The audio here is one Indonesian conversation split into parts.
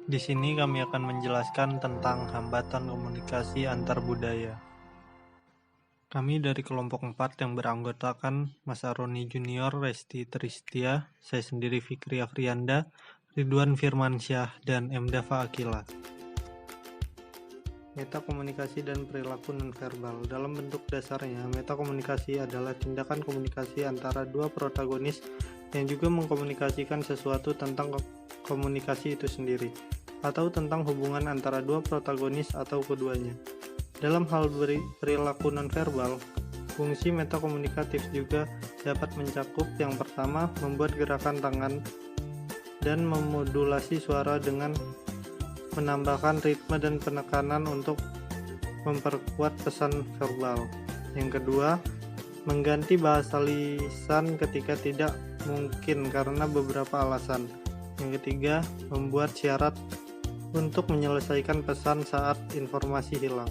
Di sini kami akan menjelaskan tentang hambatan komunikasi antar budaya. Kami dari kelompok 4 yang beranggotakan Mas Aroni Junior, Resti Tristia, saya sendiri Fikri Afrianda, Ridwan Firmansyah, dan Emdafa Akila. Metakomunikasi dan perilaku nonverbal. Dalam bentuk dasarnya, metakomunikasi adalah tindakan komunikasi antara dua protagonis yang juga mengkomunikasikan sesuatu tentang komunikasi itu sendiri, atau tentang hubungan antara dua protagonis atau keduanya. Dalam hal perilaku nonverbal, fungsi metakomunikatif juga dapat mencakup yang pertama, membuat gerakan tangan dan memodulasi suara dengan menambahkan ritme dan penekanan untuk memperkuat pesan verbal. Yang kedua, mengganti bahasa lisan ketika tidak mungkin karena beberapa alasan. Yang ketiga, membuat syarat untuk menyelesaikan pesan saat informasi hilang.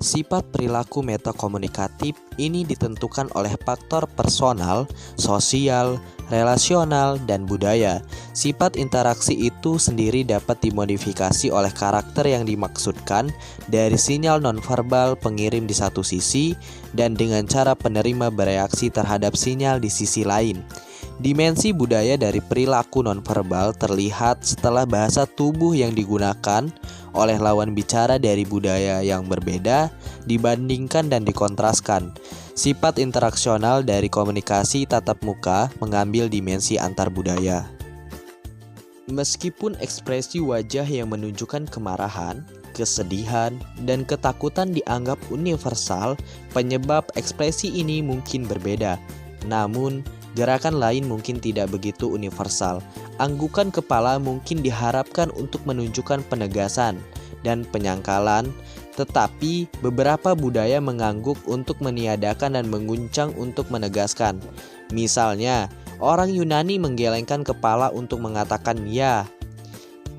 Sifat perilaku metakomunikatif ini ditentukan oleh faktor personal, sosial, relasional, dan budaya. Sifat interaksi itu sendiri dapat dimodifikasi oleh karakter yang dimaksudkan dari sinyal nonverbal pengirim di satu sisi dan dengan cara penerima bereaksi terhadap sinyal di sisi lain. Dimensi budaya dari perilaku nonverbal terlihat setelah bahasa tubuh yang digunakan oleh lawan bicara dari budaya yang berbeda dibandingkan dan dikontraskan. Sifat interaksional dari komunikasi tatap muka mengambil dimensi antar budaya. Meskipun ekspresi wajah yang menunjukkan kemarahan, kesedihan, dan ketakutan dianggap universal, penyebab ekspresi ini mungkin berbeda. Namun, gerakan lain mungkin tidak begitu universal. Anggukan kepala mungkin diharapkan untuk menunjukkan penegasan dan penyangkalan, tetapi beberapa budaya mengangguk untuk meniadakan dan mengguncang untuk menegaskan. Misalnya, orang Yunani menggelengkan kepala untuk mengatakan ya.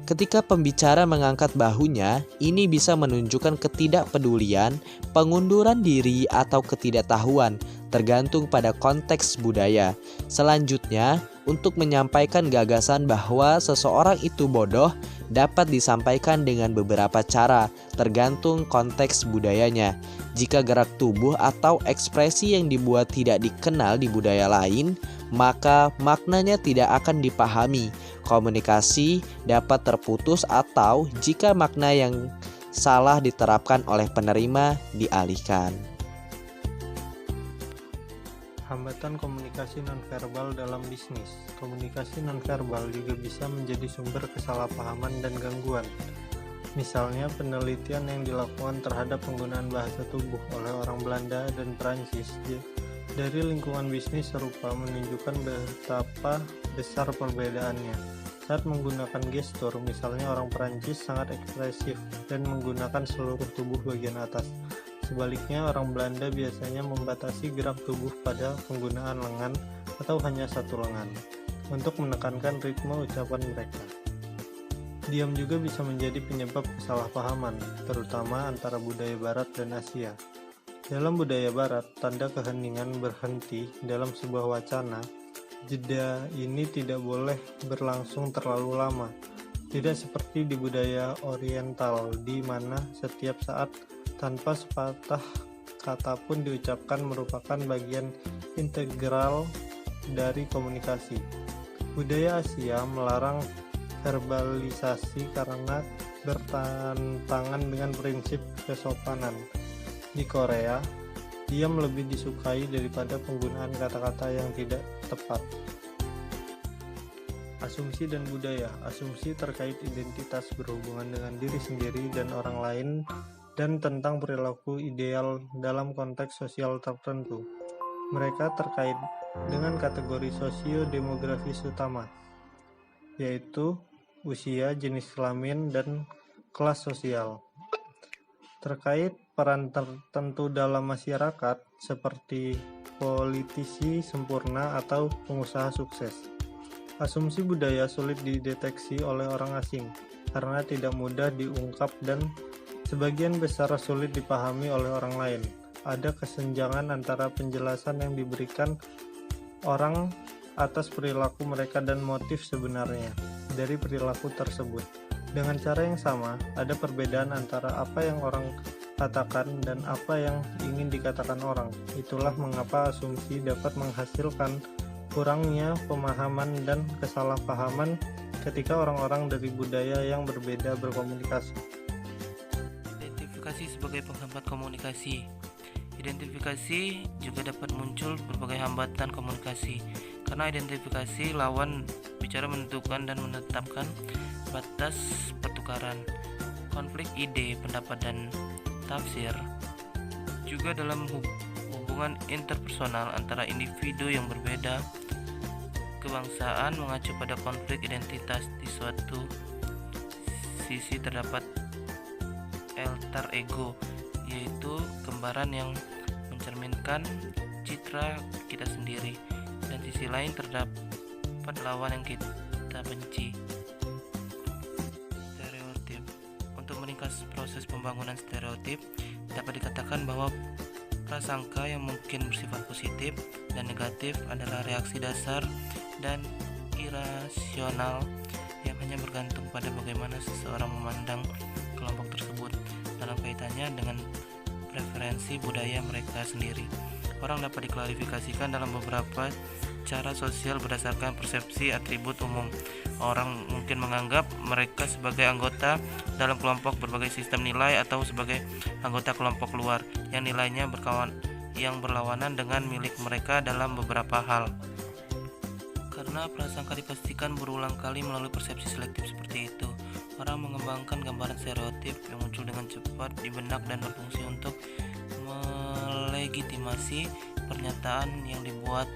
Ketika pembicara mengangkat bahunya, ini bisa menunjukkan ketidakpedulian, pengunduran diri, atau ketidaktahuan, tergantung pada konteks budaya. Selanjutnya, untuk menyampaikan gagasan bahwa seseorang itu bodoh dapat disampaikan dengan beberapa cara, tergantung konteks budayanya. Jika gerak tubuh atau ekspresi yang dibuat tidak dikenal di budaya lain, maka maknanya tidak akan dipahami. Komunikasi dapat terputus atau jika makna yang salah diterapkan oleh penerima dialihkan. Hambatan komunikasi nonverbal dalam bisnis. Komunikasi nonverbal juga bisa menjadi sumber kesalahpahaman dan gangguan. Misalnya penelitian yang dilakukan terhadap penggunaan bahasa tubuh oleh orang Belanda dan Prancis dari lingkungan bisnis serupa menunjukkan betapa besar perbedaannya. Saat menggunakan gestur, misalnya orang Prancis sangat ekspresif dan menggunakan seluruh tubuh bagian atas. Sebaliknya, orang Belanda biasanya membatasi gerak tubuh pada penggunaan lengan atau hanya satu lengan untuk menekankan ritme ucapan mereka. Diam juga bisa menjadi penyebab kesalahpahaman, terutama antara budaya Barat dan Asia. Dalam budaya Barat, tanda keheningan berhenti dalam sebuah wacana. Jeda ini tidak boleh berlangsung terlalu lama. Tidak seperti di budaya Oriental, di mana setiap saat tanpa sepatah kata pun diucapkan merupakan bagian integral dari komunikasi. Budaya Asia melarang verbalisasi karena bertentangan dengan prinsip kesopanan. Di Korea, diam lebih disukai daripada penggunaan kata-kata yang tidak tepat. Asumsi dan budaya. Asumsi terkait identitas berhubungan dengan diri sendiri dan orang lain dan tentang perilaku ideal dalam konteks sosial tertentu. Mereka terkait dengan kategori sosio-demografis utama, yaitu usia, jenis kelamin, dan kelas sosial. Terkait peran tertentu dalam masyarakat seperti politisi sempurna atau pengusaha sukses. Asumsi budaya sulit dideteksi oleh orang asing karena tidak mudah diungkap dan sebagian besar sulit dipahami oleh orang lain. Ada kesenjangan antara penjelasan yang diberikan orang atas perilaku mereka dan motif sebenarnya. dari perilaku tersebut. Dengan cara yang sama, ada perbedaan antara apa yang orang katakan dan apa yang ingin dikatakan orang. Itulah mengapa asumsi dapat menghasilkan kurangnya pemahaman dan kesalahpahaman ketika orang-orang dari budaya yang berbeda berkomunikasi. Identifikasi sebagai penghambat komunikasi. Identifikasi juga dapat muncul berbagai hambatan komunikasi. Karena identifikasi lawan bicara menentukan dan menetapkan batas pertukaran, konflik ide, pendapat, dan tafsir. Juga dalam hubungan interpersonal antara individu yang berbeda kebangsaan mengacu pada konflik identitas. Di suatu sisi terdapat alter ego, yaitu gambaran yang mencerminkan citra kita sendiri, dan sisi lain terdapat lawan yang kita benci. Stereotip. Untuk meringkas proses pembangunan stereotip, dapat dikatakan bahwa prasangka yang mungkin bersifat positif dan negatif adalah reaksi dasar dan irasional yang hanya bergantung pada bagaimana seseorang memandang kelompok tersebut dalam kaitannya dengan preferensi budaya mereka sendiri. Orang dapat diklarifikasikan dalam beberapa cara sosial berdasarkan persepsi atribut umum. Orang mungkin menganggap mereka sebagai anggota dalam kelompok berbagai sistem nilai atau sebagai anggota kelompok luar yang nilainya berlawanan dengan milik mereka dalam beberapa hal. Karena prasangka dipastikan berulang kali melalui persepsi selektif seperti itu, orang mengembangkan gambaran stereotip yang muncul dengan cepat di benak dan berfungsi untuk melegitimasi pernyataan yang dibuat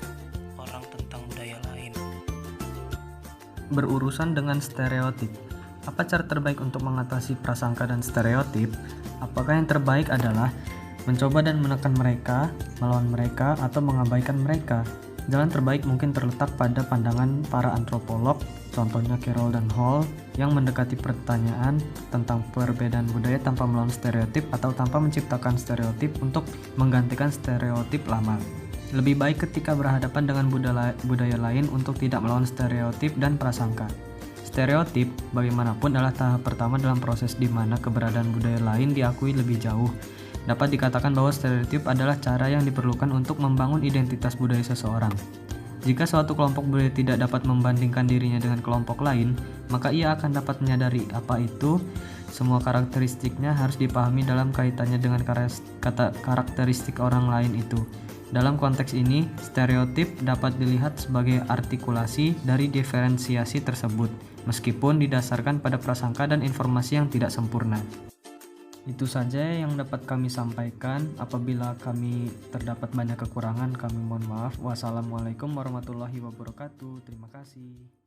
orang tentang budaya lain. Berurusan dengan stereotip. Apa cara terbaik untuk mengatasi prasangka dan stereotip? Apakah yang terbaik adalah mencoba dan menekan mereka, melawan mereka, atau mengabaikan mereka? Jalan terbaik mungkin terletak pada pandangan para antropolog, contohnya Carroll dan Hall, yang mendekati pertanyaan tentang perbedaan budaya tanpa melawan stereotip atau tanpa menciptakan stereotip untuk menggantikan stereotip lama. Lebih baik ketika berhadapan dengan budaya lain untuk tidak melawan stereotip dan prasangka. Stereotip, bagaimanapun, adalah tahap pertama dalam proses di mana keberadaan budaya lain diakui lebih jauh. Dapat dikatakan bahwa stereotip adalah cara yang diperlukan untuk membangun identitas budaya seseorang. Jika suatu kelompok budaya tidak dapat membandingkan dirinya dengan kelompok lain, maka ia akan dapat menyadari apa itu. Semua karakteristiknya harus dipahami dalam kaitannya dengan karakteristik orang lain itu. Dalam konteks ini, stereotip dapat dilihat sebagai artikulasi dari diferensiasi tersebut, meskipun didasarkan pada prasangka dan informasi yang tidak sempurna. Itu saja yang dapat kami sampaikan. Apabila kami terdapat banyak kekurangan, kami mohon maaf. Wassalamualaikum warahmatullahi wabarakatuh. Terima kasih.